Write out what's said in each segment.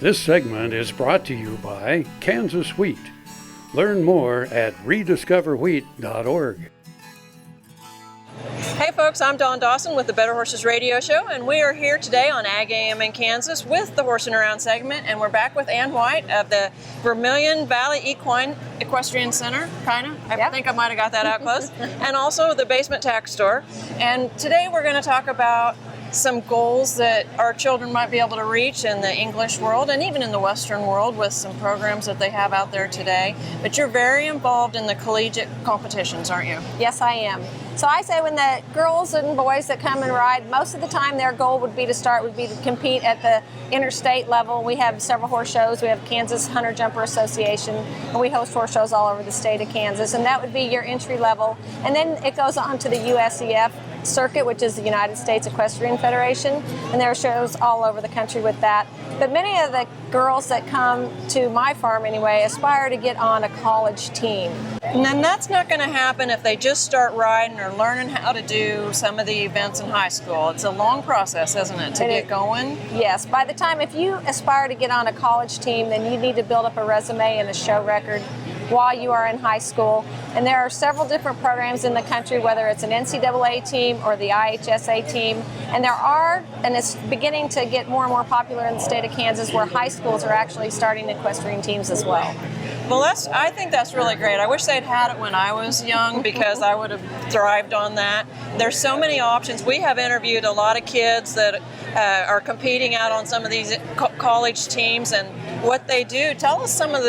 This segment is brought to you by Kansas Wheat. Learn more at rediscoverwheat.org. Hey folks, I'm Dawn Dawson with the Better Horses Radio Show, and we are here today on AGam in Kansas with the Horsin Around segment, and we're back with Ann White of the Vermillion Valley Equine Equestrian Center, I think I might have got that out close, and also the Basement Tack Store. And today we're going to talk about some goals that our children might be able to reach in the English world and even in the Western world with some programs that they have out there today. But you're very involved in the collegiate competitions, aren't you? Yes, I am. So I say when the girls and boys that come and ride, most of the time their goal would be to compete at the interstate level. We have several horse shows. We have Kansas Hunter Jumper Association, and we host horse shows all over the state of Kansas, and that would be your entry level. And then it goes on to the USEF circuit, which is the United States Equestrian Federation, and there are shows all over the country with that. But many of the girls that come to my farm anyway aspire to get on a college team. And then that's not going to happen if they just start riding or learning how to do some of the events in high school. It's a long process, isn't it, to get going? Yes. By the time, if you aspire to get on a college team, then you need to build up a resume and a show record while you are in high school. And there are several different programs in the country, whether it's an NCAA team or the IHSA team. And it's beginning to get more and more popular in the state of Kansas, where high schools are actually starting equestrian teams as well. Well, I think that's really great. I wish they'd had it when I was young, because I would have thrived on that. There's so many options. We have interviewed a lot of kids that are competing out on some of these college teams and what they do. Tell us some of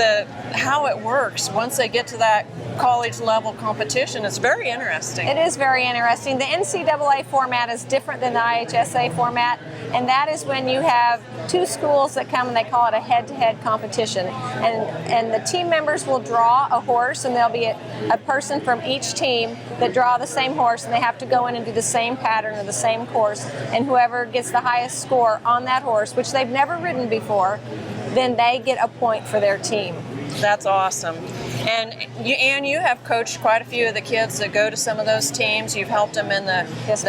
how it works once they get to that college level competition. It's very interesting. It is very interesting. The NCAA format is different than the IHSA format, and that is when you have two schools that come and they call it a head-to-head competition. And the team members will draw a horse, and there'll be a person from each team that draw the same horse, and they have to go in and do the same pattern or the same course, and whoever gets the highest score on that horse, which they've never ridden before, then they get a point for their team. That's awesome. And you have coached quite a few of the kids that go to some of those teams. You've helped them in the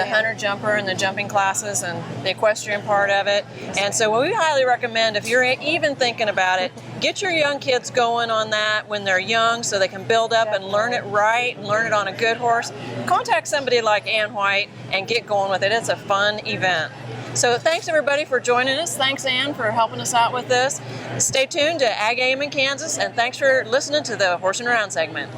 hunter jumper and the jumping classes and the equestrian part of it. And so we highly recommend, if you're even thinking about it, get your young kids going on that when they're young so they can build up and learn it right and learn it on a good horse. Contact somebody like Ann White and get going with it. It's a fun event. So thanks everybody for joining us. Thanks, Ann, for helping us out with this. Stay tuned to AGam in Kansas, and thanks for listening to the Horsin Around segment.